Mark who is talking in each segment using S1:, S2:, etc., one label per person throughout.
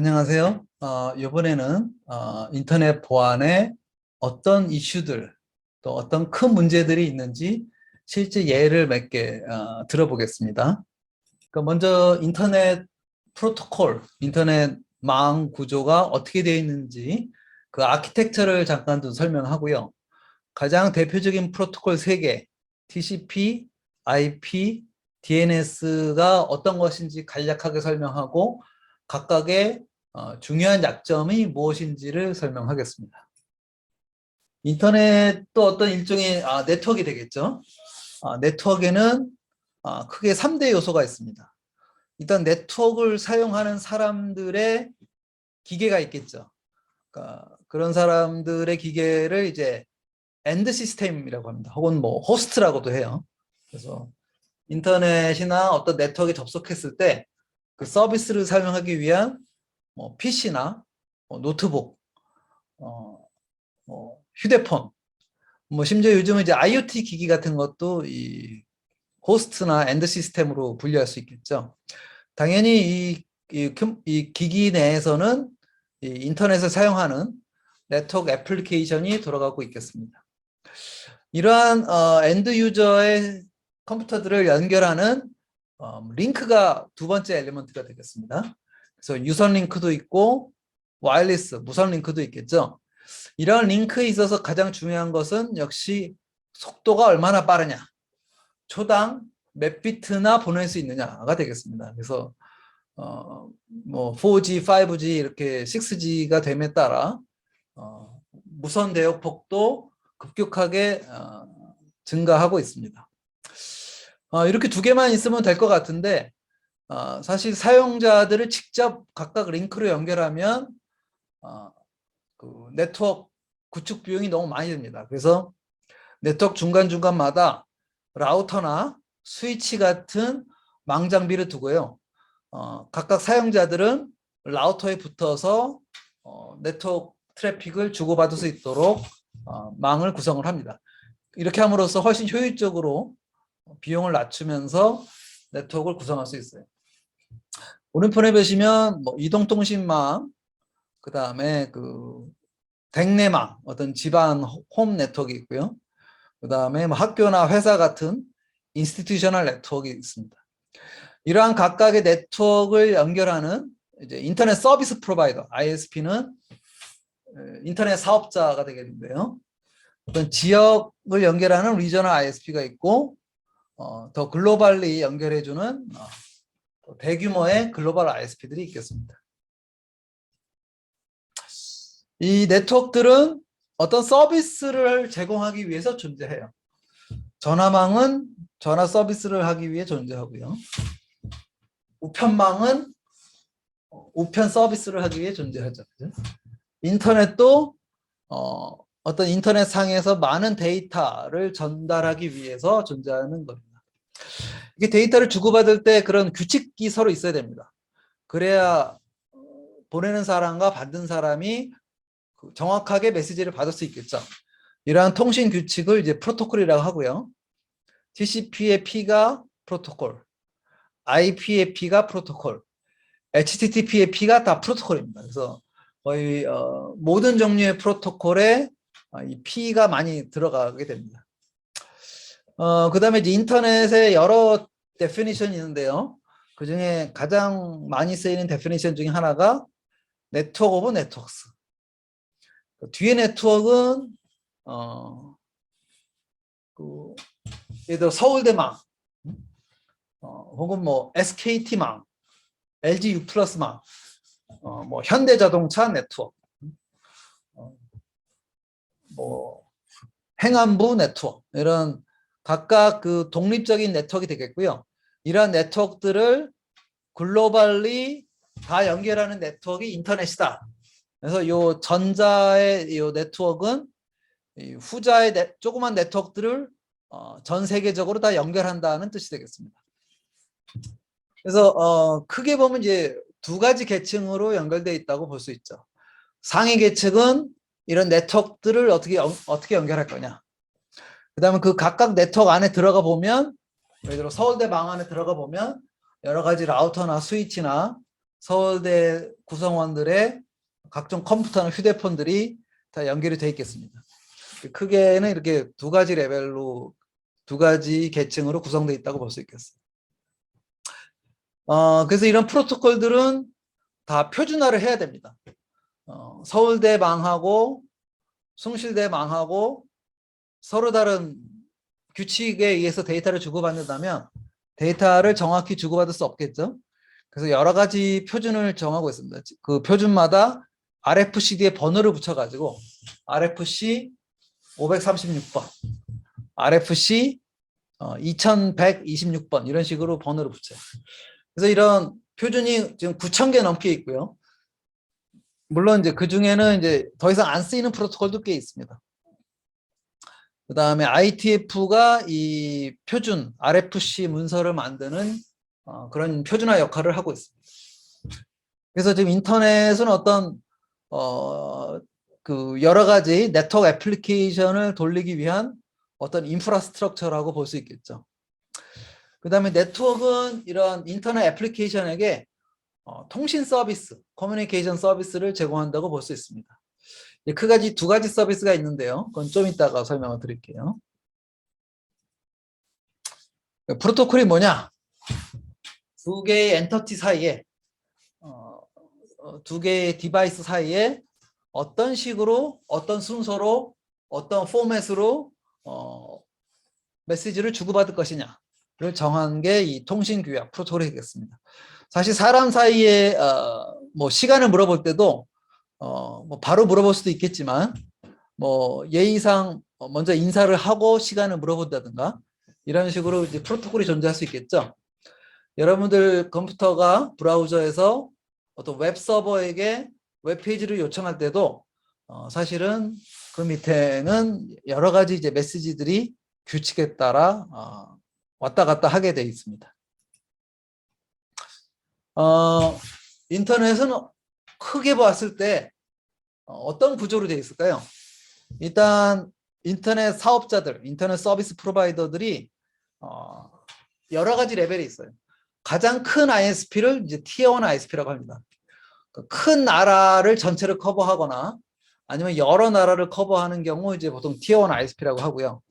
S1: 안녕하세요. 이번에는 인터넷 보안에 어떤 이슈들, 또 어떤 큰 문제들이 있는지 실제 예를 몇 개 들어보겠습니다. 그러니까 먼저 인터넷 프로토콜, 인터넷망 구조가 어떻게 되어 있는지 그 아키텍처를 잠깐 좀 설명하고요. 가장 대표적인 프로토콜 3개, TCP, IP, DNS가 어떤 것인지 간략하게 설명하고 각각의 중요한 약점이 무엇인지를 설명하겠습니다. 인터넷도 어떤 일종의 네트워크가 되겠죠. 네트워크에는 크게 3대 요소가 있습니다. 일단 네트워크를 사용하는 사람들의 기계가 있겠죠. 그러니까 그런 사람들의 기계를 이제 엔드 시스템이라고 합니다. 혹은 뭐 호스트라고도 해요. 그래서 인터넷이나 어떤 네트워크에 접속했을 때 그 서비스를 사용하기 위한 뭐 PC나 노트북, 뭐 휴대폰, 뭐 심지어 요즘은 이제 IoT 기기 같은 것도 이 호스트나 엔드 시스템으로 분류할 수 있겠죠. 당연히 이 기기 내에서는 이 인터넷을 사용하는 네트워크 애플리케이션이 돌아가고 있겠습니다. 이러한 엔드 유저의 컴퓨터들을 연결하는 링크가 두 번째 엘리먼트가 되겠습니다. 그래서 유선 링크도 있고 와이어리스, 무선 링크도 있겠죠. 이런 링크에 있어서 가장 중요한 것은 역시 속도가 얼마나 빠르냐, 초당 몇 비트나 보낼 수 있느냐가 되겠습니다. 그래서 뭐 4G, 5G 이렇게 6G가 됨에 따라 무선 대역폭도 급격하게 증가하고 있습니다. 이렇게 두 개만 있으면 될 것 같은데 사실 사용자들을 직접 각각 링크로 연결하면 그 네트워크 구축 비용이 너무 많이 듭니다. 그래서 네트워크 중간중간마다 라우터나 스위치 같은 망 장비를 두고요. 각각 사용자들은 라우터에 붙어서 네트워크 트래픽을 주고받을 수 있도록 망을 구성을 합니다. 이렇게 함으로써 훨씬 효율적으로 비용을 낮추면서 네트워크를 구성할 수 있어요. 오른편에 보시면 뭐 이동통신망, 그 다음에 그 댁내망, 어떤 집안 홈 네트워크 있고요. 그 다음에 뭐 학교나 회사 같은 인스티튜셔널 네트워크 있습니다. 이러한 각각의 네트워크를 연결하는 이제 인터넷 서비스 프로바이더 ISP는 인터넷 사업자가 되겠는데요. 어떤 지역을 연결하는 리저널 ISP가 있고 더 글로벌리 연결해주는 대규모의 글로벌 ISP들이 있겠습니다. 이 네트워크들은 어떤 서비스를 제공하기 위해서 존재해요. 전화망은 전화 서비스를 하기 위해 존재하고요. 우편망은 우편 서비스를 하기 위해 존재하죠. 인터넷도 어떤 인터넷 상에서 많은 데이터를 전달하기 위해서 존재하는 겁니다. 이게 데이터를 주고받을 때 그런 규칙이 서로 있어야 됩니다. 그래야 보내는 사람과 받는 사람이 정확하게 메시지를 받을 수 있겠죠. 이러한 통신 규칙을 이제 프로토콜이라고 하고요. TCP의 P가 프로토콜, IP의 P가 프로토콜, HTTP의 P가 다 프로토콜입니다. 그래서 거의 모든 종류의 프로토콜에 이 P가 많이 들어가게 됩니다. 그 다음에 이제 인터넷에 여러 데피니션이 있는데요. 그 중에 가장 많이 쓰이는 데피니션 중에 하나가 네트워크 오브 네트워크스. 뒤에 네트워크는 예를 들어 서울대망, 혹은 뭐 SKT망, LG U+망, 뭐 현대자동차 네트워크, 뭐 행안부 네트워크, 이런 각각 그 독립적인 네트워크가 되겠고요. 이러한 네트워크들을 글로벌리 다 연결하는 네트워크가 인터넷이다. 그래서 요 전자의 요 네트워크는 후자의 조그만 네트워크들을 전 세계적으로 다 연결한다는 뜻이 되겠습니다. 그래서 크게 보면 이제 두 가지 계층으로 연결되어 있다고 볼 수 있죠. 상위 계층은 이런 네트워크들을 어떻게 연결할 거냐. 그다음에 그 각각 네트워크 안에 들어가 보면, 예를 들어 서울대 망 안에 들어가 보면 여러 가지 라우터나 스위치나 서울대 구성원들의 각종 컴퓨터나 휴대폰들이 다 연결이 되어 있겠습니다. 크게는 이렇게 두 가지 레벨로, 두 가지 계층으로 구성되어 있다고 볼 수 있겠습니다. 그래서 이런 프로토콜들은 다 표준화를 해야 됩니다. 서울대 망하고 숭실대 망하고 서로 다른 규칙에 의해서 데이터를 주고받는다면 데이터를 정확히 주고받을 수 없겠죠. 그래서 여러 가지 표준을 정하고 있습니다. 그 표준마다 RFCD에 번호를 붙여가지고 RFC 536번, RFC 2126번 이런 식으로 번호를 붙여요. 그래서 이런 표준이 지금 9,000개 넘게 있고요. 물론 이제 그 중에는 이제 더 이상 안 쓰이는 프로토콜도 꽤 있습니다. 그 다음에 IETF가 이 표준 RFC 문서를 만드는 그런 표준화 역할을 하고 있습니다. 그래서 지금 인터넷은 어떤 그 여러 가지 네트워크 애플리케이션을 돌리기 위한 어떤 인프라스트럭처라고 볼 수 있겠죠. 그 다음에 네트워크는 이런 인터넷 애플리케이션에게 통신 서비스, 커뮤니케이션 서비스를 제공한다고 볼 수 있습니다. 두 가지 서비스가 있는데요. 그건 좀 이따가 설명을 드릴게요. 프로토콜이 뭐냐? 두 개의 엔터티 사이에, 두 개의 디바이스 사이에 어떤 식으로, 어떤 순서로, 어떤 포맷으로 메시지를 주고받을 것이냐를 정한 게 이 통신규약 프로토콜이 되겠습니다. 사실 사람 사이에 뭐 시간을 물어볼 때도 뭐 바로 물어볼 수도 있겠지만 뭐 예의상 먼저 인사를 하고 시간을 물어본다든가 이런 식으로 이제 프로토콜이 존재할 수 있겠죠. 여러분들 컴퓨터가 브라우저에서 어떤 웹 서버에게 웹페이지를 요청할 때도 사실은 그 밑에는 여러 가지 이제 메시지들이 규칙에 따라 왔다 갔다 하게 되어 있습니다. 인터넷은 크게 봤을 때 어떤 구조로 되어 있을까요? 일단 인터넷 사업자들, 인터넷 서비스 프로바이더들이 여러 가지 레벨이 있어요. 가장 큰 ISP를 이제 티어 1 ISP라고 합니다. 큰 나라를 전체를 커버하거나 아니면 여러 나라를 커버하는 경우 이제 보통 티어 1 ISP라고 하고요.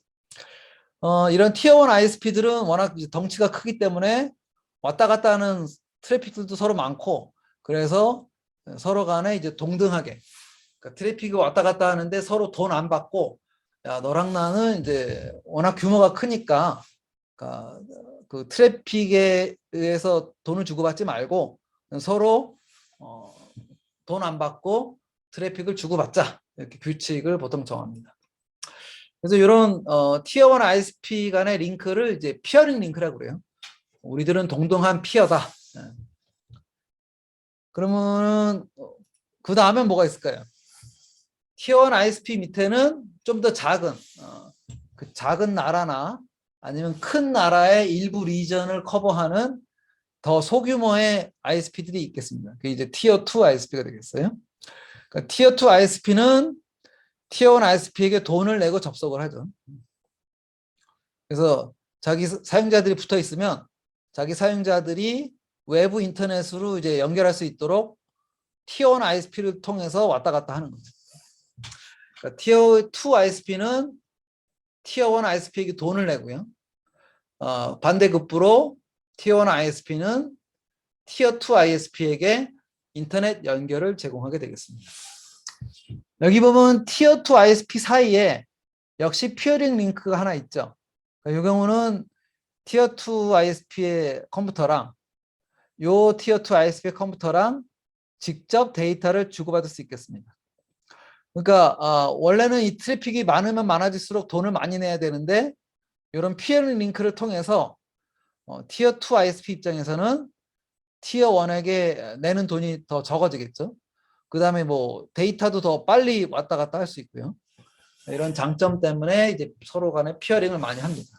S1: 이런 티어 1 ISP들은 워낙 덩치가 크기 때문에 왔다 갔다 하는 트래픽들도 서로 많고 그래서 서로 간에 이제 동등하게 그러니까 트래픽이 왔다 갔다 하는데 서로 돈 안 받고 야 너랑 나는 이제 워낙 규모가 크니까 그러니까 그 트래픽에 의해서 돈을 주고받지 말고 서로 돈 안 받고 트래픽을 주고받자 이렇게 규칙을 보통 정합니다. 그래서 이런 티어 1 ISP 간의 링크를 이제 피어링 링크라고 그래요. 우리들은 동등한 피어다. 그러면은 그 다음에 뭐가 있을까요? 티어 1 ISP 밑에는 좀 더 작은 그 작은 나라나 아니면 큰 나라의 일부 리전을 커버하는 더 소규모의 ISP들이 있겠습니다. 그게 이제 티어 2 ISP가 되겠어요. 그러니까 티어 2 ISP는 티어 1 ISP에게 돈을 내고 접속을 하죠. 그래서 자기 사용자들이 붙어 있으면 자기 사용자들이 외부 인터넷으로 이제 연결할 수 있도록 티어 1 ISP를 통해서 왔다 갔다 하는 거죠. 그러니까 티어 2 ISP는 티어 1 ISP에게 돈을 내고요. 반대급부로 티어 1 ISP는 티어 2 ISP에게 인터넷 연결을 제공하게 되겠습니다. 여기 보면 티어 2 ISP 사이에 역시 피어링 링크가 하나 있죠. 이 경우는 티어 2 ISP의 컴퓨터랑 요 티어 2 ISP의 컴퓨터랑 직접 데이터를 주고받을 수 있겠습니다. 그러니까 원래는 이 트래픽이 많으면 많아질수록 돈을 많이 내야 되는데 이런 피어링 링크를 통해서 티어 2 ISP 입장에서는 티어 1에게 내는 돈이 더 적어지겠죠. 그 다음에 뭐 데이터도 더 빨리 왔다 갔다 할 수 있고요. 이런 장점 때문에 이제 서로 간에 피어링을 많이 합니다.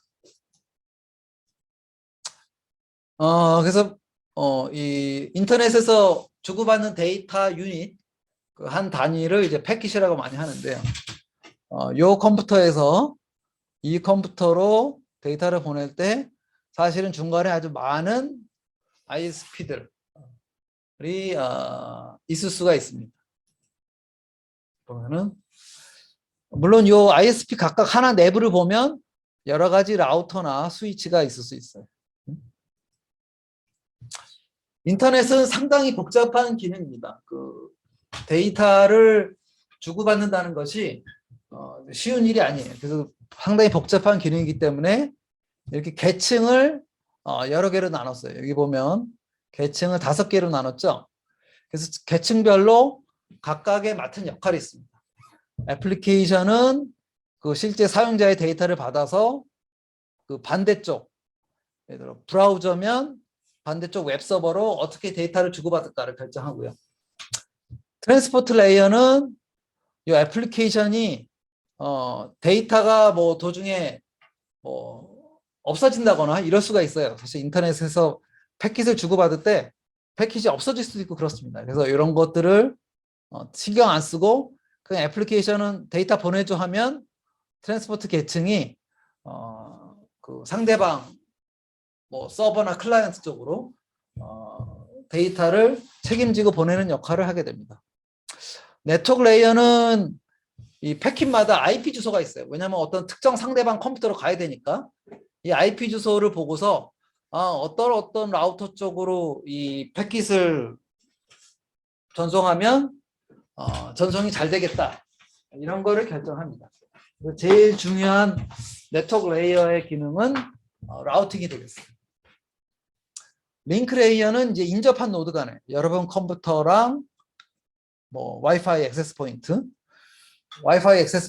S1: 그래서 이 인터넷에서 주고받는 데이터 유닛 그 한 단위를 이제 패킷이라고 많이 하는데요. 요 컴퓨터에서 이 컴퓨터로 데이터를 보낼 때 사실은 중간에 아주 많은 ISP들을 있을 수가 있습니다. 보면은 물론 요 ISP 각각 하나 내부를 보면 여러 가지 라우터나 스위치가 있을 수 있어요. 인터넷은 상당히 복잡한 기능입니다. 그 데이터를 주고받는다는 것이 쉬운 일이 아니에요. 그래서 상당히 복잡한 기능이기 때문에 이렇게 계층을 여러 개로 나눴어요. 여기 보면 계층을 5개로 나눴죠. 그래서 계층별로 각각의 맡은 역할이 있습니다. 애플리케이션은 그 실제 사용자의 데이터를 받아서 그 반대쪽, 예를 들어 브라우저면 반대쪽 웹서버로 어떻게 데이터를 주고받을까를 결정하고요. 트랜스포트 레이어는 이 애플리케이션이 데이터가 뭐 도중에 뭐 없어진다거나 이럴 수가 있어요. 사실 인터넷에서 패킷을 주고받을 때 패킷이 없어질 수도 있고 그렇습니다. 그래서 이런 것들을 신경 안 쓰고 그냥 애플리케이션은 데이터 보내줘 하면 트랜스포트 계층이 그 상대방 뭐 서버나 클라이언트 쪽으로 데이터를 책임지고 보내는 역할을 하게 됩니다. 네트워크 레이어는 이 패킷마다 IP 주소가 있어요. 왜냐하면 어떤 특정 상대방 컴퓨터로 가야 되니까 이 IP 주소를 보고서 어떤 라우터 쪽으로 이 패킷을 전송하면 전송이 잘 되겠다. 이런 거를 결정합니다. 제일 중요한 네트워크 레이어의 기능은 라우팅이 되겠어요. 링크 레이어는 이제 인접한 노드 간에 여러분 컴퓨터랑 뭐 와이파이 액세스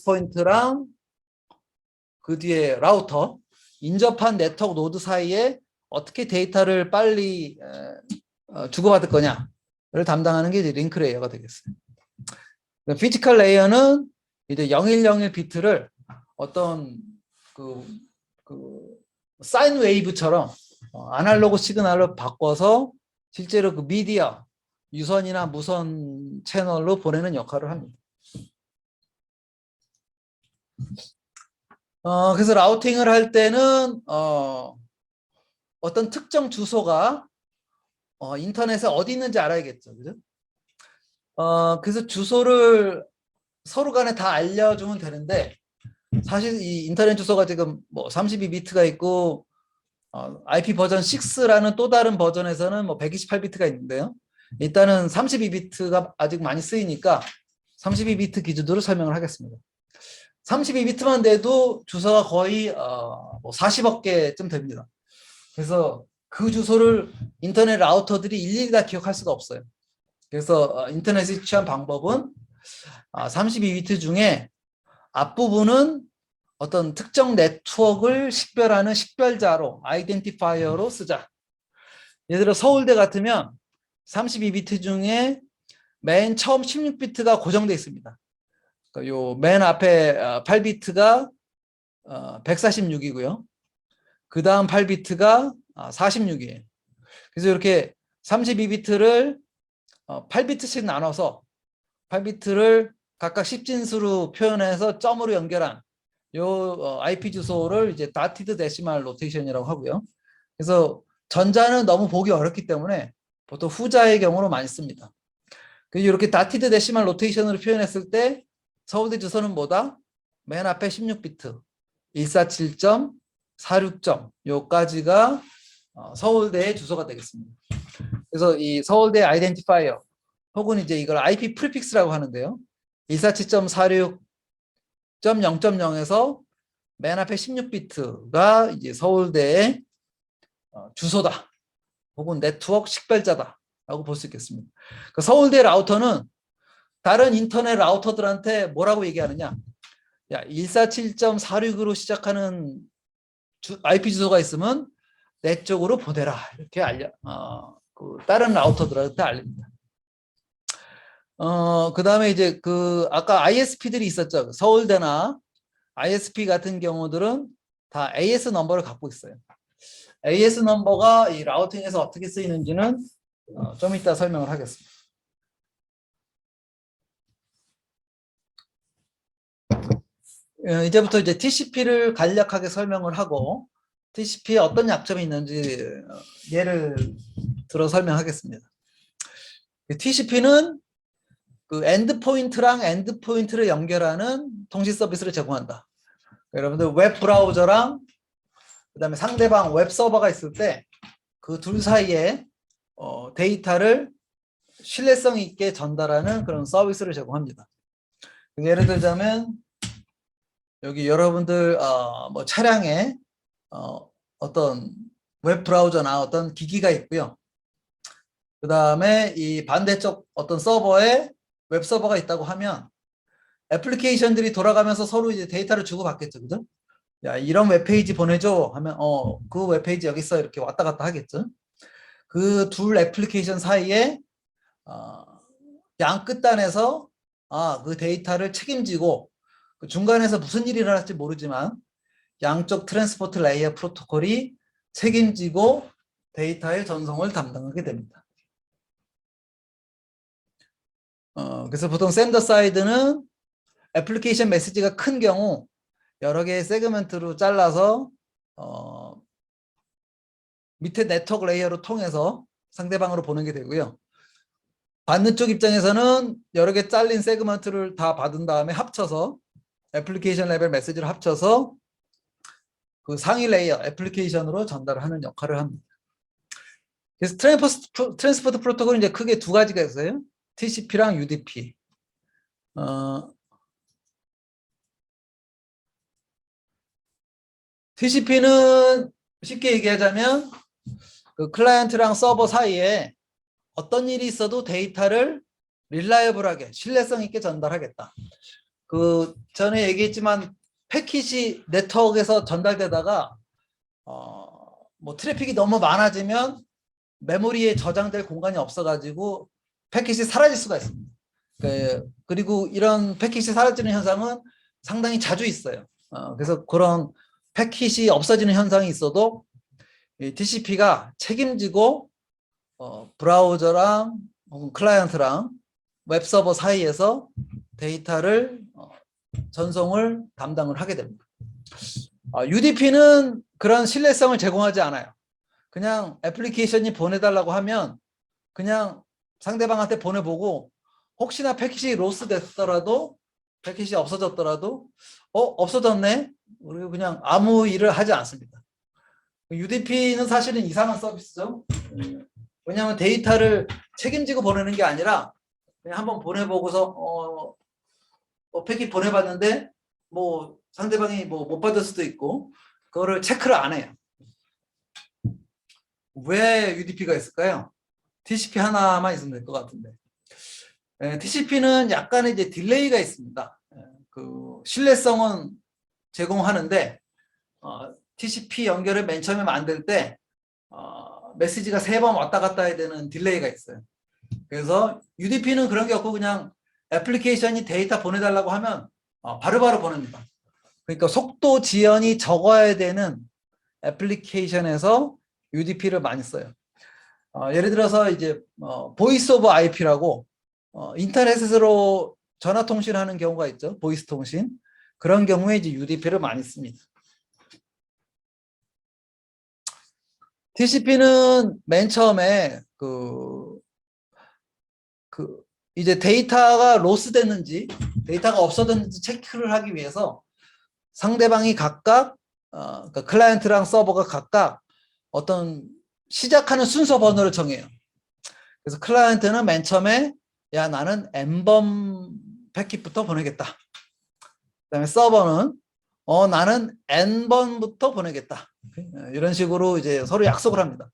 S1: 포인트랑 그 뒤에 라우터 인접한 네트워크 노드 사이에 어떻게 데이터를 빨리 주고받을 거냐를 담당하는 게 이제 링크 레이어가 되겠어요. 피지컬 레이어는 이제 0101 비트를 어떤 그 사인 웨이브처럼 아날로그 시그널로 바꿔서 실제로 그 미디어 유선이나 무선 채널로 보내는 역할을 합니다. 그래서 라우팅을 할 때는 어떤 특정 주소가 인터넷에 어디 있는지 알아야겠죠, 그죠? 그래서 주소를 서로 간에 다 알려주면 되는데 사실 이 인터넷 주소가 지금 뭐 32비트가 있고 IP 버전 6라는 또 다른 버전에서는 뭐 128비트가 있는데요. 일단은 32비트가 아직 많이 쓰이니까 32비트 기준으로 설명을 하겠습니다. 32비트만 돼도 주소가 거의 뭐 40억 개쯤 됩니다. 그래서 그 주소를 인터넷 라우터들이 일일이 다 기억할 수가 없어요. 그래서 인터넷이 취한 방법은 32비트 중에 앞부분은 어떤 특정 네트워크를 식별하는 식별자로 아이덴티파이어로 쓰자. 예를 들어 서울대 같으면 32비트 중에 맨 처음 16비트가 고정되어 있습니다. 요 맨 앞에 8비트가 146이고요. 그 다음 8비트가 46이에요. 그래서 이렇게 32비트를 8비트씩 나눠서 8비트를 각각 10진수로 표현해서 점으로 연결한 요 IP 주소를 이제 다티드 데시말 로테이션이라고 하고요. 그래서 전자는 너무 보기 어렵기 때문에 보통 후자의 경우로 많이 씁니다. 그래서 이렇게 다티드 데시말 로테이션으로 표현했을 때 서울대 주소는 뭐다? 맨 앞에 16비트 147.46점 요까지가 서울대의 주소가 되겠습니다. 그래서 이 서울대 아이덴티파이어 혹은 이제 이걸 IP 프리픽스라고 하는데요. 147.46.0.0에서 맨 앞에 16비트가 이제 서울대의 주소다. 혹은 네트워크 식별자다라고 볼 수 있겠습니다. 그 서울대 라우터는 다른 인터넷 라우터들한테 뭐라고 얘기하느냐? 야, 147.46으로 시작하는 IP 주소가 있으면 내 쪽으로 보내라. 이렇게 그 다른 라우터들한테 알립니다. 그 다음에 이제 그 아까 ISP들이 있었죠. 서울대나 ISP 같은 경우들은 다 AS 넘버를 갖고 있어요. AS 넘버가 이 라우팅에서 어떻게 쓰이는지는 좀 이따 설명을 하겠습니다. 이제부터 이제 TCP를 간략하게 설명을 하고 TCP에 어떤 약점이 있는지 예를 들어 설명하겠습니다. TCP는 그 엔드포인트랑 엔드포인트를 연결하는 통신 서비스를 제공한다. 여러분들 웹 브라우저랑 그다음에 상대방 웹 서버가 있을 때 그 둘 사이에 데이터를 신뢰성 있게 전달하는 그런 서비스를 제공합니다. 예를 들자면 여기 여러분들 뭐 차량에 어떤 웹 브라우저나 어떤 기기가 있고요. 그 다음에 이 반대쪽 어떤 서버에 웹 서버가 있다고 하면 애플리케이션들이 돌아가면서 서로 이제 데이터를 주고받겠죠, 그죠? 야, 이런 웹페이지 보내줘 하면 그 웹페이지 여기 있어 이렇게 왔다 갔다 하겠죠. 그 둘 애플리케이션 사이에 양 끝단에서 그 데이터를 책임지고 그 중간에서 무슨 일이 일어날지 모르지만 양쪽 트랜스포트 레이어 프로토콜이 책임지고 데이터의 전송을 담당하게 됩니다. 그래서 보통 샌더 사이드는 애플리케이션 메시지가 큰 경우 여러 개의 세그먼트로 잘라서 밑에 네트워크 레이어로 통해서 상대방으로 보내게 되고요. 받는 쪽 입장에서는 여러 개 잘린 세그먼트를 다 받은 다음에 합쳐서 애플리케이션 레벨 메시지를 합쳐서 그 상위 레이어 애플리케이션으로 전달하는 역할을 합니다. 그래서 트랜스포트 프로토콜은 이제 크게 두 가지가 있어요. TCP랑 UDP. TCP는 쉽게 얘기하자면 그 클라이언트랑 서버 사이에 어떤 일이 있어도 데이터를 릴라이블하게 신뢰성 있게 전달하겠다. 그 전에 얘기했지만 패킷이 네트워크에서 전달되다가 뭐 트래픽이 너무 많아지면 메모리에 저장될 공간이 없어가지고 패킷이 사라질 수가 있습니다. 그리고 이런 패킷이 사라지는 현상은 상당히 자주 있어요. 그래서 그런 패킷이 없어지는 현상이 있어도 TCP가 책임지고 브라우저랑 클라이언트랑 웹서버 사이에서 데이터를 전송을 담당을 하게 됩니다. UDP는 그런 신뢰성을 제공하지 않아요. 그냥 애플리케이션이 보내달라고 하면 그냥 상대방한테 보내보고 혹시나 패킷이 로스 됐더라도 패킷이 없어졌더라도 없어졌네? 그리고 그냥 아무 일을 하지 않습니다. UDP는 사실은 이상한 서비스죠. 왜냐하면 데이터를 책임지고 보내는 게 아니라 그냥 한번 보내보고서 패킷 보내봤는데 뭐 상대방이 뭐 못 받을 수도 있고 그거를 체크를 안 해요. 왜 UDP가 있을까요? TCP 하나만 있으면 될 것 같은데. TCP는 약간의 이제 딜레이가 있습니다. 그 신뢰성은 제공하는데 TCP 연결을 맨 처음에 만들 때 메시지가 3번 왔다 갔다 해야 되는 딜레이가 있어요. 그래서 UDP는 그런 게 없고 그냥 애플리케이션이 데이터 보내달라고 하면 바로바로 보냅니다. 그러니까 속도 지연이 적어야 되는 애플리케이션에서 UDP를 많이 써요. 예를 들어서 이제 보이스 오브 IP라고 인터넷으로 전화 통신하는 경우가 있죠. 보이스 통신. 그런 경우에 이제 UDP를 많이 씁니다. TCP는 맨 처음에 이제 데이터가 로스 됐는지 데이터가 없어졌는지 체크를 하기 위해서 상대방이 각각 그러니까 클라이언트랑 서버가 각각 어떤 시작하는 순서 번호를 정해요. 그래서 클라이언트는 맨 처음에 야 나는 N번 패킷부터 보내겠다. 그다음에 서버는 나는 N번부터 보내겠다. 이런 식으로 이제 서로 약속을 합니다.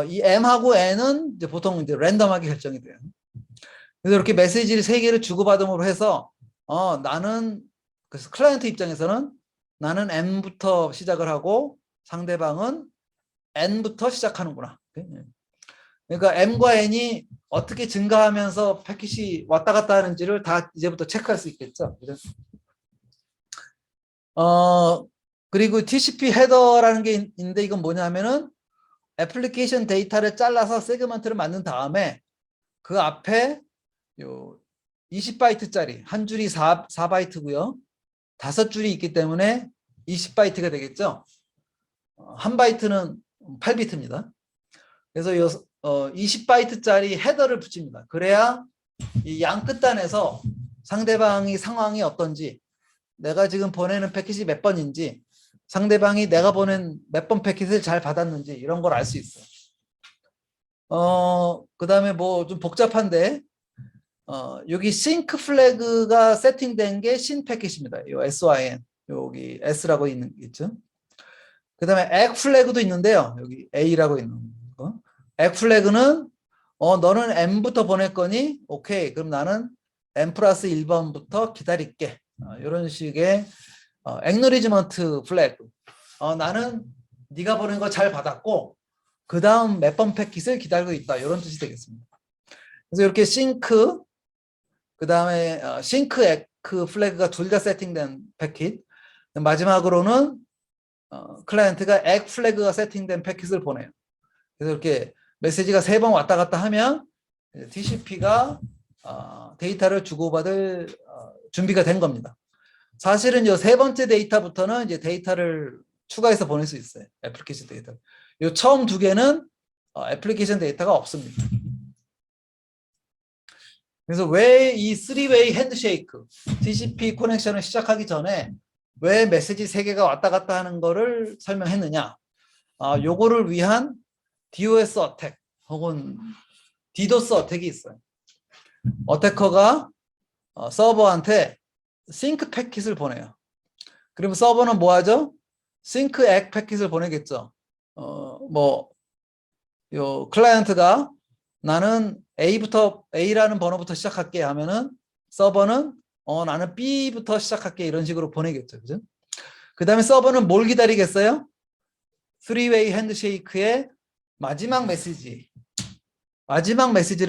S1: 이 M하고 N은 이제 보통 이제 랜덤하게 결정이 돼요. 그래서 이렇게 메시지를 3개를 주고받음으로 해서 나는 그래서 클라이언트 입장에서는 나는 M부터 시작을 하고 상대방은 N부터 시작하는구나. 그러니까 M과 N이 어떻게 증가하면서 패킷이 왔다 갔다 하는지를 다 이제부터 체크할 수 있겠죠. 그리고 TCP 헤더라는 게 있는데 이건 뭐냐면은 애플리케이션 데이터를 잘라서 세그먼트를 만든 다음에 그 앞에 요 20바이트짜리 한 줄이 4바이트고요. 5줄이 있기 때문에 20바이트가 되겠죠. 한 바이트는 8비트입니다. 그래서 20바이트짜리 헤더를 붙입니다. 그래야 이 양 끝단에서 상대방이 상황이 어떤지, 내가 지금 보내는 패킷이 몇 번인지, 상대방이 내가 보낸 몇 번 패킷을 잘 받았는지 이런 걸 알 수 있어요. 그다음에 뭐 좀 복잡한데 여기 싱크 플래그가 세팅된 게 신 패킷입니다. 요 SYN 여기 S라고 있는 게 있죠. 그다음에 액 플래그도 있는데요. 여기 A라고 있는 거. 액 플래그는 너는 M부터 보낼 거니? 오케이. 그럼 나는 M 플러스 1번부터 기다릴게. 이런 식의 액노리지먼트 플래그. 나는 네가 보낸 거 잘 받았고 그 다음 몇 번 패킷을 기다리고 있다. 이런 뜻이 되겠습니다. 그래서 이렇게 싱크, 그 다음에 싱크 에크 플래그가 둘 다 세팅된 패킷, 마지막으로는 클라이언트가 액 플래그가 세팅된 패킷을 보내요. 그래서 이렇게 메시지가 3번 왔다 갔다 하면 TCP가 데이터를 주고받을 준비가 된 겁니다. 사실은 이 3번째 데이터부터는 이제 데이터를 추가해서 보낼 수 있어요. 애플리케이션 데이터. 이 처음 2개는 애플리케이션 데이터가 없습니다. 그래서 왜 이 3웨이 핸드쉐이크, TCP 커넥션을 시작하기 전에 왜 메시지 3개가 왔다 갔다 하는 거를 설명했느냐. 요거를 위한 DOS 어택 혹은 디도스 어택이 있어요. 어태커가 서버한테 싱크 패킷을 보내요. 그러면 서버는 뭐 하죠? 싱크 액 패킷을 보내겠죠. 요 클라이언트가 나는 A라는 번호부터 시작할게 하면은 서버는 나는 B부터 시작할게 이런 식으로 보내겠죠. 그죠? 그 다음에 서버는 뭘 기다리겠어요? 3웨이 핸드쉐이크의 마지막 메시지를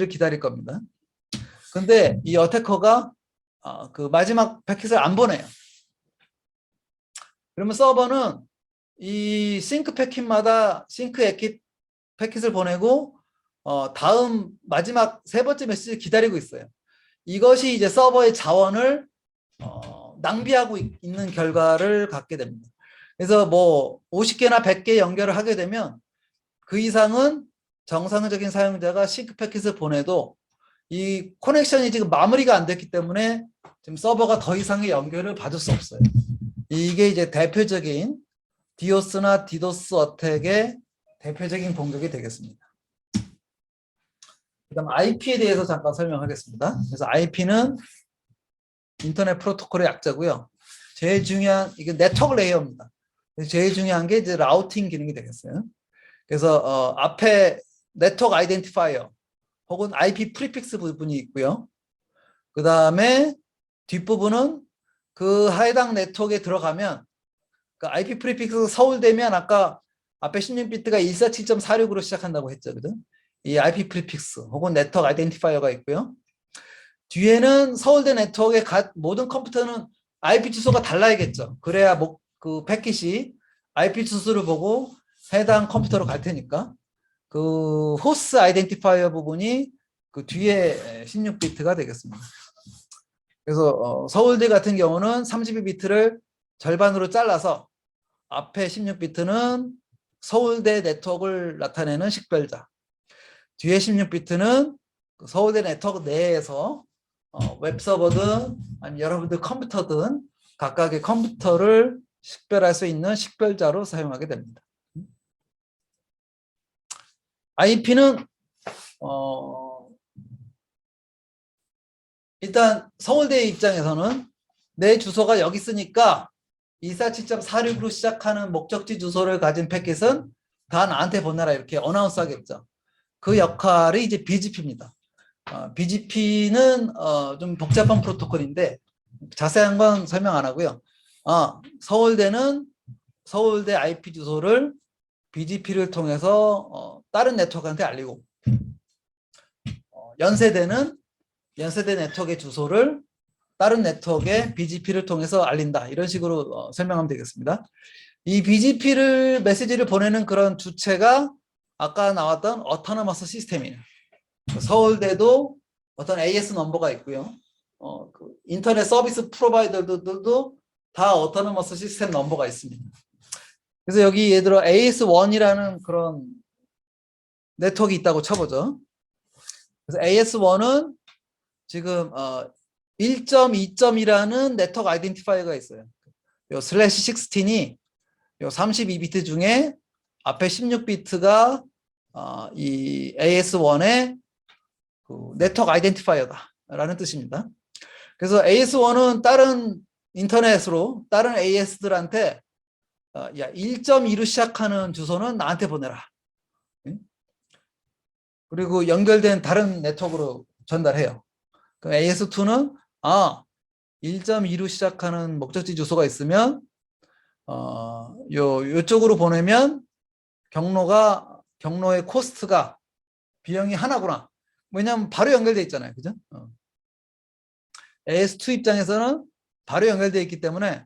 S1: 기다릴 겁니다. 근데 이 어태커가 그 마지막 패킷을 안 보내요. 그러면 서버는 이 싱크 패킷마다 싱크 패킷을 보내고 다음 마지막 3번째 메시지를 기다리고 있어요. 이것이 이제 서버의 자원을 낭비하고 있는 결과를 갖게 됩니다. 그래서 뭐 50개나 100개 연결을 하게 되면 그 이상은 정상적인 사용자가 싱크 패킷을 보내도 이 커넥션이 지금 마무리가 안 됐기 때문에 지금 서버가 더 이상의 연결을 받을 수 없어요. 이게 이제 대표적인 디오스나 디도스 어택의 대표적인 공격이 되겠습니다. 그다음 IP에 대해서 잠깐 설명하겠습니다. 그래서 IP는 인터넷 프로토콜의 약자고요. 제일 중요한 이게 네트워크 레이어입니다. 제일 중요한 게 이제 라우팅 기능이 되겠어요. 그래서 앞에 네트워크 아이덴티파이어 혹은 IP 프리픽스 부분이 있고요. 그 다음에 뒷부분은 그 해당 네트워크에 들어가면 그 IP 프리픽스 서울되면 아까 앞에 16비트가 147.46으로 시작한다고 했죠. 그죠? 이 IP 프리픽스 혹은 네트워크 아이덴티파이어가 있고요. 뒤에는 서울대 네트워크의 모든 컴퓨터는 IP 주소가 달라야겠죠. 그래야 그 패킷이 IP 주소를 보고 해당 컴퓨터로 갈 테니까 그 호스 아이덴티파이어 부분이 그 뒤에 16비트가 되겠습니다. 그래서 서울대 같은 경우는 32비트를 절반으로 잘라서 앞에 16비트는 서울대 네트워크를 나타내는 식별자, 뒤에 16비트는 서울대 네트워크 내에서 웹서버든 아니면 여러분들 컴퓨터든 각각의 컴퓨터를 식별할 수 있는 식별자로 사용하게 됩니다. IP는 일단 서울대 입장에서는 내 주소가 여기 있으니까 247.46으로 시작하는 목적지 주소를 가진 패킷은 다 나한테 보내라 이렇게 어나운스 하겠죠. 그 역할이 이제 BGP입니다. BGP는 좀 복잡한 프로토콜인데 자세한 건 설명 안 하고요. 서울대는 서울대 IP 주소를 BGP를 통해서 다른 네트워크한테 알리고 연세대는 연세대 네트워크의 주소를 다른 네트워크의 BGP를 통해서 알린다. 이런 식으로 설명하면 되겠습니다. 이 BGP를 메시지를 보내는 그런 주체가 아까 나왔던 어토너머스 시스템이에요. 서울대도 어떤 AS 넘버가 있고요. 그 인터넷 서비스 프로바이더들도 다 어토너머스 시스템 넘버가 있습니다. 그래서 여기 예를 들어 AS1이라는 그런 네트워크가 있다고 쳐보죠. 그래서 AS1은 지금 1.2점이라는 네트워크 아이덴티파이어가 있어요. 요 슬래시 16이 요 32비트 중에 앞에 16비트가 이 AS1의 그 네트워크 아이덴티파이어다라는 뜻입니다. 그래서 AS1은 다른 인터넷으로 다른 AS들한테 야 1.2로 시작하는 주소는 나한테 보내라. 그리고 연결된 다른 네트워크로 전달해요. 그럼 AS2는 1.2로 시작하는 목적지 주소가 있으면 요쪽으로 보내면 경로의 코스트가 비용이 하나구나. 왜냐하면 바로 연결돼 있잖아요. 그죠? AS2 입장에서는 바로 연결되어 있기 때문에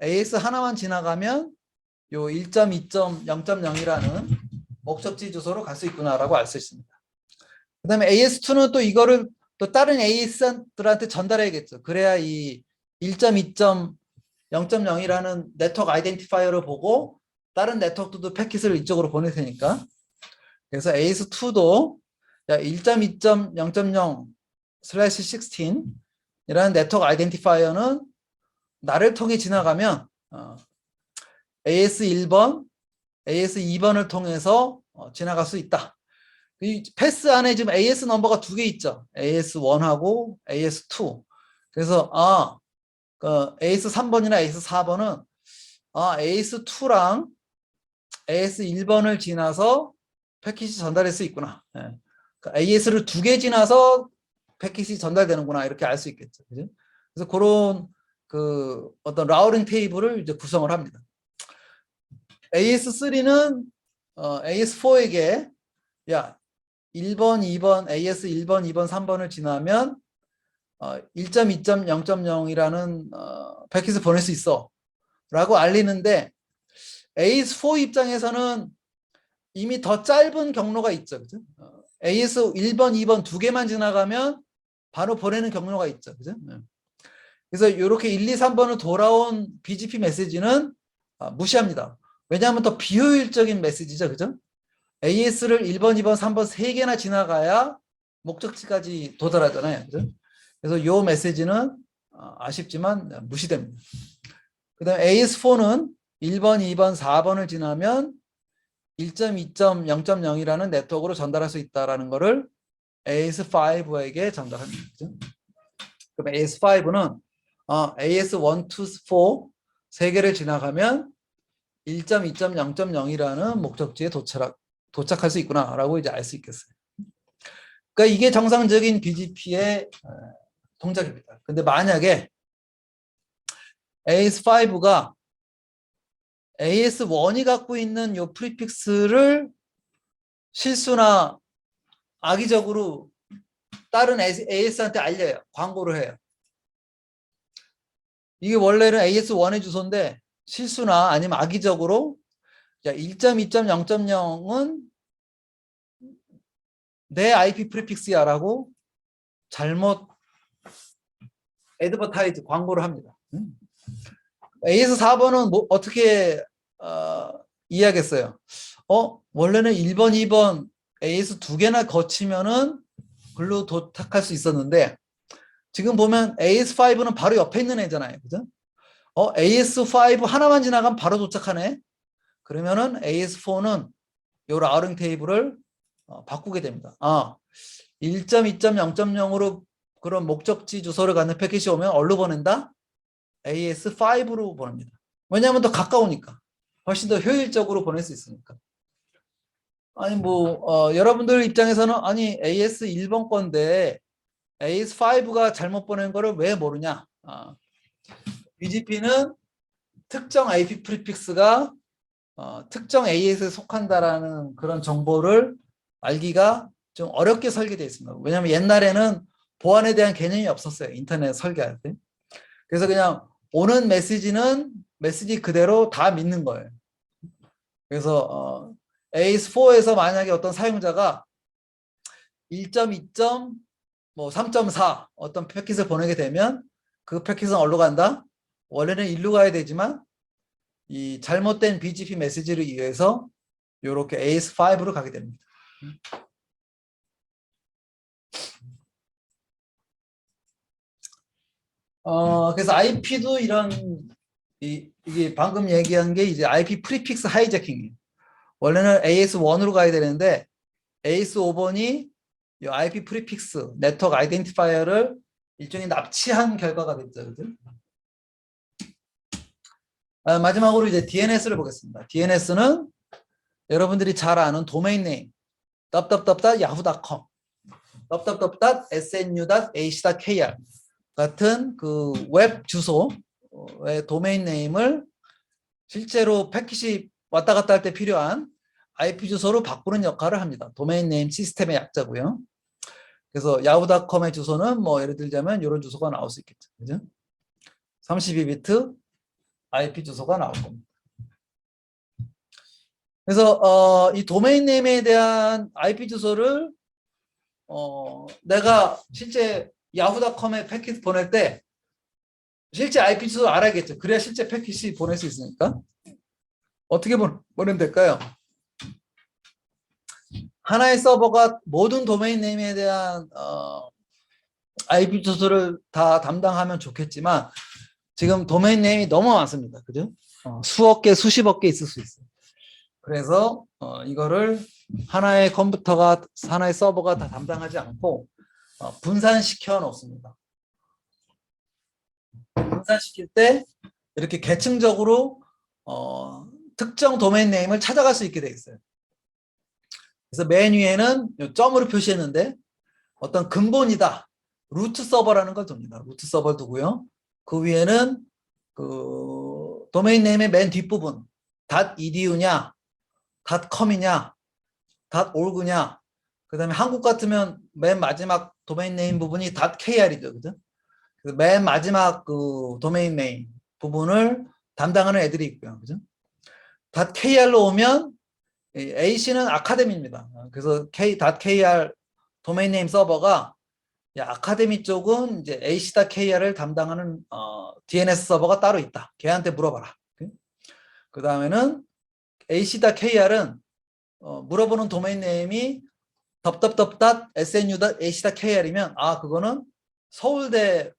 S1: AS 하나만 지나가면 요 1.2.0.0이라는 목적지 주소로 갈 수 있구나라고 알 수 있습니다. 그 다음에 AS2는 또 이거를 또 다른 AS들한테 전달해야겠죠. 그래야 이 1.2.0.0이라는 네트워크 아이덴티파이어를 보고 다른 네트워크도 패킷을 이쪽으로 보낼 테니까. 그래서 AS2도 1.2.0.0/16 이라는 네트워크 아이덴티파이어는 나를 통해 지나가면 AS1번, AS2번을 통해서 지나갈 수 있다. 이 패스 안에 지금 AS 넘버가 두 개 있죠. AS1하고 AS2. 그래서 AS3번이나 AS4번은 AS2랑 AS1번을 지나서 패킷이 전달할 수 있구나. AS를 두 개 지나서 패킷이 전달되는구나 이렇게 알 수 있겠죠. 그죠? 그래서 그런 그 어떤 라우팅 테이블을 이제 구성을 합니다. AS3는 AS4에게 1번, 2번, AS 1번, 2번, 3번을 지나면 1.2.0.0이라는 패킷을 보낼 수 있어 라고 알리는데 AS4 입장에서는 이미 더 짧은 경로가 있죠. 그죠? AS 1번, 2번 두 개만 지나가면 바로 보내는 경로가 있죠. 그죠? 그래서 이렇게 1, 2, 3번을 돌아온 BGP 메시지는 무시합니다. 왜냐하면 더 비효율적인 메시지죠. 그죠? AS를 1번, 2번, 3번 세 개나 지나가야 목적지까지 도달하잖아요. 그죠? 그래서 이 메시지는 아쉽지만 무시됩니다. 그 다음에 AS4는 1번, 2번, 4번을 지나면 1.2.0.0이라는 네트워크로 전달할 수 있다는 것을 AS5에게 전달합니다. 그죠? 그럼 AS5는 AS1, 2, 4 세 개를 지나가면 1.2.0.0이라는 목적지에 도착할 수 있구나라고 이제 알 수 있겠어요. 그러니까 이게 정상적인 BGP의 동작입니다. 근데 만약에 AS5가 AS1이 갖고 있는 이 프리픽스를 실수나 악의적으로 다른 AS한테 알려요. 광고를 해요. 이게 원래는 AS1의 주소인데 실수나 아니면 악의적으로 1.2.0.0은 내 IP 프리픽스야 라고 잘못 애드버타이즈 광고를 합니다. AS4번은 뭐 어떻게 이해하겠어요? 원래는 1번, 2번 AS 두 개나 거치면은 글로 도착할 수 있었는데 지금 보면 AS5는 바로 옆에 있는 애잖아요. 그죠? AS5 하나만 지나가면 바로 도착하네. 그러면은 AS4는 요 라우팅 테이블을 바꾸게 됩니다. 1.2.0.0으로 그런 목적지 주소를 갖는 패킷이 오면 어디로 보낸다? AS5로 보냅니다. 왜냐하면 더 가까우니까. 훨씬 더 효율적으로 보낼 수 있으니까. 아니 여러분들 입장에서는 아니 AS 1번 건데 AS5가 잘못 보낸 거를 왜 모르냐? BGP는 특정 IP 프리픽스가 특정 AS에 속한다라는 그런 정보를 알기가 좀 어렵게 설계되어 있습니다. 왜냐하면 옛날에는 보안에 대한 개념이 없었어요. 인터넷 설계할 때. 그래서 그냥 오는 메시지는 메시지 그대로 다 믿는 거예요. 그래서 AS4에서 만약에 어떤 사용자가 1.2.3.4 어떤 패킷을 보내게 되면 그 패킷은 어디로 간다? 원래는 일로 가야 되지만 이 잘못된 BGP 메시지를 이용해서 이렇게 AS5로 가게 됩니다. 그래서 IP도 이런 이게 방금 얘기한 게 이제 IP 프리픽스 하이제킹이에요. 원래는 AS1으로 가야 되는데 AS5번이 이 IP 프리픽스 네트워크 아이덴티파이어를 일종의 납치한 결과가 됐죠. 그죠? 마지막으로 이제 DNS를 보겠습니다. DNS는 여러분들이 잘 아는 도메인 네임 www.yahoo.com, www.snu.ac.kr 같은 그 웹 주소의 도메인 네임을 실제로 패킷이 왔다 갔다 할 때 필요한 IP 주소로 바꾸는 역할을 합니다. 도메인 네임 시스템의 약자고요. 그래서 yahoo.com의 주소는 뭐 예를 들자면 이런 주소가 나올 수 있겠죠. 그죠? 32비트 IP 주소가 나올 겁니다. 그래서 이 도메인 네임에 대한 IP 주소를 내가 실제 yahoo.com에 패킷 보낼 때 실제 IP 주소 알아야겠죠. 그래야 실제 패킷이 보낼 수 있으니까. 어떻게 보내면 될까요? 하나의 서버가 모든 도메인 네임에 대한 IP 주소를 다 담당하면 좋겠지만 지금 도메인 네임이 너무 많습니다. 그죠? 수억 개, 수십억 개 있을 수 있어요. 그래서 이거를 하나의 컴퓨터가, 하나의 서버가 다 담당하지 않고 분산시켜 놓습니다. 분산시킬 때 이렇게 계층적으로 특정 도메인 네임을 찾아갈 수 있게 돼 있어요. 그래서 맨 위에는 점으로 표시했는데 어떤 근본이다. 루트 서버라는 걸 둡니다. 루트 서버를 두고요. 그 위에는 그 도메인 네임의 맨 뒷부분 .edu냐, .com이냐, .org냐, 그 다음에 한국 같으면 맨 마지막 도메인 네임 부분이 .kr이죠. 그죠? 맨 마지막 그 도메인 네임 부분을 담당하는 애들이 있고요. 그죠? .kr로 오면 AC는 아카데미입니다. 그래서 .kr 도메인 네임 서버가 아카데미 쪽은 이제 AC.kr을 담당하는 DNS 서버가 따로 있다. 걔한테 물어봐라. 그 다음에는 AC.kr은 물어보는 도메인 네임이 www.snu.ac.kr이면 그거는 서울대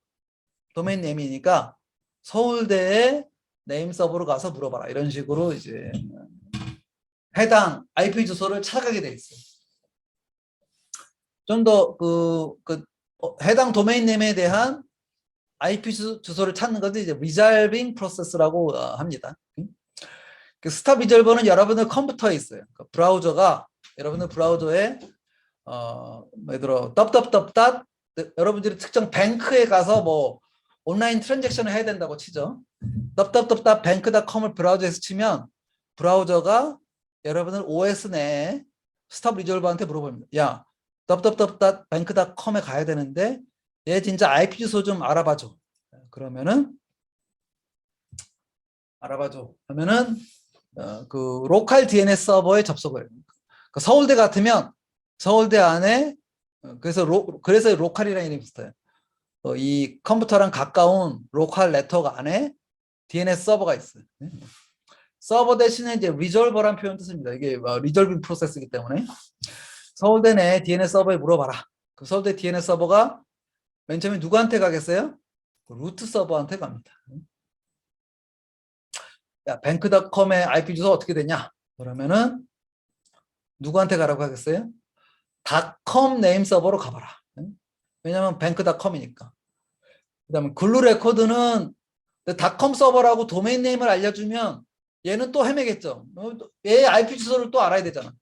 S1: 도메인 네임이니까 서울대의 네임 서버로 가서 물어봐라. 이런 식으로 이제 해당 IP 주소를 찾아가게 돼 있어요. 좀 더 해당 도메인 네임에 대한 IP 주소를 찾는 것을 이제 resolving process라고 합니다. 그 스탑 리졸버는 여러분들 컴퓨터에 있어요. 그러니까 브라우저가 여러분들 브라우저에 예를 들어 www. 여러분들이 특정 뱅크에 가서 뭐 온라인 트랜잭션을 해야 된다고 치죠. www.bank.com을 브라우저에서 치면 브라우저가 여러분들 OS 내에 스탑 리졸버한테 물어봅니다. 야, www.bank.com에 가야 되는데 얘 진짜 IP 주소 좀 알아봐줘. 그러면은 알아봐줘 하면은 그 로컬 DNS 서버에 접속을 해요. 그 서울대 같으면 서울대 안에 그래서 로컬이라는 이름이 있어요. 이 컴퓨터랑 가까운 로컬 네트워크 안에 DNS 서버가 있어요. 서버 대신에 이제 리졸버란 표현도 씁니다. 이게 리졸빙 프로세스이기 때문에 서울대 내 DNS 서버에 물어봐라. 그 서울대 DNS 서버가 맨 처음에 누구한테 가겠어요? 루트 서버한테 갑니다. 야, 뱅크닷컴의 IP 주소 어떻게 되냐? 그러면은 누구한테 가라고 하겠어요? 닷컴 네임 서버로 가봐라. 왜냐면 뱅크닷컴이니까. 그다음에 글루 레코드는 닷컴 서버라고 도메인 네임을 알려주면 얘는 또 헤매겠죠. 얘의 IP 주소를 또 알아야 되잖아.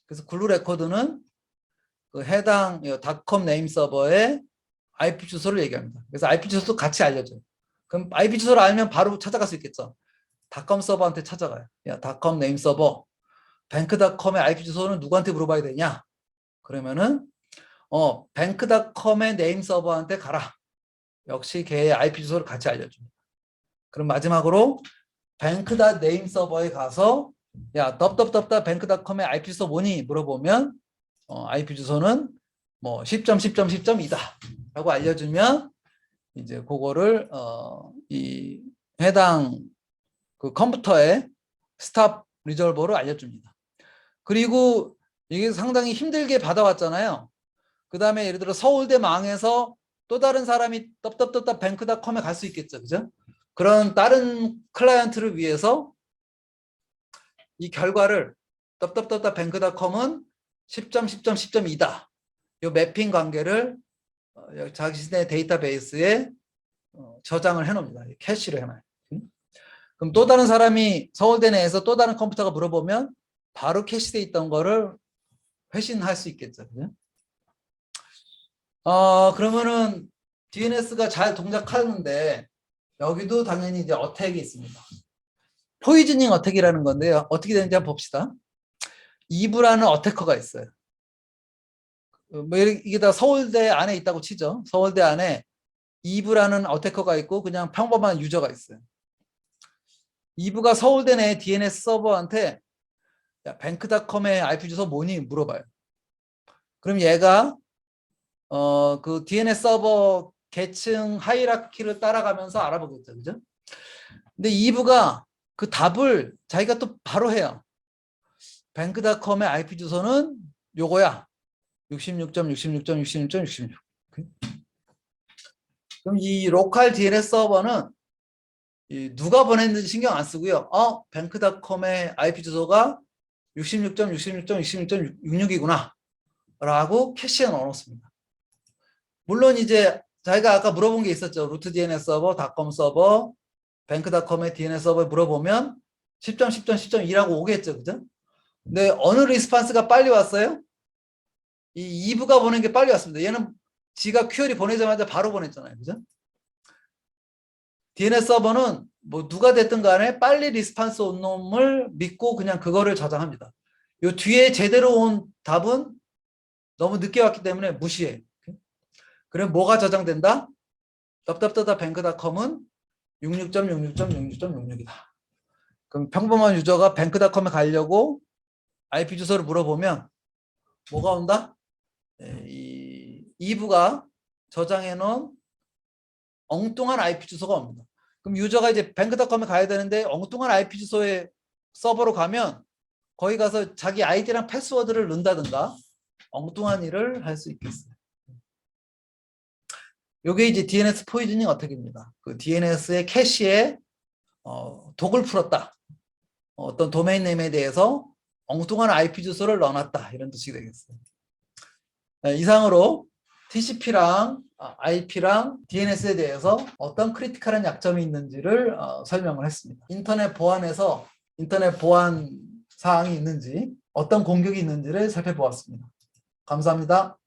S1: 그래서 글루 레코드는 그 해당 닷컴 네임 서버의 IP 주소를 얘기합니다. 그래서 IP 주소도 같이 알려줘요. 그럼 IP 주소를 알면 바로 찾아갈 수 있겠죠. 닷컴 서버한테 찾아가요. 야, 닷컴 네임 서버, 뱅크닷컴의 IP 주소는 누구한테 물어봐야 되냐? 그러면은 뱅크닷컴의 네임 서버한테 가라. 역시 걔의 IP 주소를 같이 알려줍니다. 그럼 마지막으로 뱅크.네임 서버에 가서 야, www.bank.com의 IP 주소 뭐니? 물어보면 IP 주소는 뭐 10.10.10.이다 라고 알려주면 이제 그거를 이 해당 그 컴퓨터에 스탑 리졸버로 알려줍니다. 그리고 이게 상당히 힘들게 받아왔잖아요. 그 다음에 예를 들어 서울대 망해서 또 다른 사람이 떡떡떡떡 뱅크닷컴에 갈 수 있겠죠. 그죠? 그런 다른 클라이언트를 위해서 이 결과를 떡떡떡떡 뱅크닷컴은 10점, 10점, 10.2다. 이 매핑 관계를 자신의 데이터베이스에 저장을 해놓습니다. 캐시를 해놔요. 그럼 또 다른 사람이 서울대 내에서 또 다른 컴퓨터가 물어보면 바로 캐시돼 있던 거를 회신할 수 있겠죠. 그죠? 그러면은 DNS가 잘 동작하는데 여기도 당연히 이제 어택이 있습니다. 포이즈닝 어택이라는 건데요. 어떻게 되는지 한번 봅시다. 이브라는 어태커가 있어요. 뭐 이게 다 서울대 안에 있다고 치죠. 서울대 안에 이브라는 어태커가 있고 그냥 평범한 유저가 있어요. 이브가 서울대 내 DNS 서버한테 야, 뱅크닷컴의 IP 주소 뭐니 물어봐요. 그럼 얘가 그 DNS 서버 계층 하이라키를 따라가면서 알아보겠죠. 그죠? 근데 이브가 그 답을 자기가 또 바로 해요. 뱅크닷컴의 IP 주소는 요거야. 66.66.66.66. 그럼 이 로컬 DNS 서버는 누가 보냈는지 신경 안 쓰고요. 뱅크닷컴의 IP 주소가 66.66.66.66이구나 라고 캐시에 넣어놓습니다. 물론 이제 자기가 아까 물어본 게 있었죠. 루트 DNS 서버, 닷컴 서버, 뱅크닷컴의 DNS 서버에 물어보면 10점, 10점, 10.2라고 오겠죠. 그죠? 근데 어느 리스판스가 빨리 왔어요? 이 이브가 보낸 게 빨리 왔습니다. 얘는 지가 큐어리 보내자마자 바로 보냈잖아요. 그죠? DNS 서버는 뭐 누가 됐든 간에 빨리 리스판스 온 놈을 믿고 그냥 그거를 저장합니다. 요 뒤에 제대로 온 답은 너무 늦게 왔기 때문에 무시해. 그럼 뭐가 저장된다? 답답답답 뱅크닷컴은 66.66.66.66이다. 그럼 평범한 유저가 뱅크닷컴에 가려고 IP 주소를 물어보면 뭐가 온다? 이 이브가 저장해 놓은 엉뚱한 IP 주소가 옵니다. 그럼 유저가 이제 뱅크닷컴에 가야 되는데 엉뚱한 IP 주소의 서버로 가면 거기 가서 자기 아이디랑 패스워드를 넣는다든가 엉뚱한 일을 할 수 있겠어요. 이게 이제 DNS 포이즈닝 어택입니다. 그 DNS의 캐시에 독을 풀었다. 어떤 도메인 네임에 대해서 엉뚱한 IP 주소를 넣어놨다. 이런 뜻이 되겠어요. 이상으로 TCP랑 IP랑 DNS에 대해서 어떤 크리티컬한 약점이 있는지를 설명을 했습니다. 인터넷 보안에서 인터넷 보안 사항이 있는지 어떤 공격이 있는지를 살펴보았습니다. 감사합니다.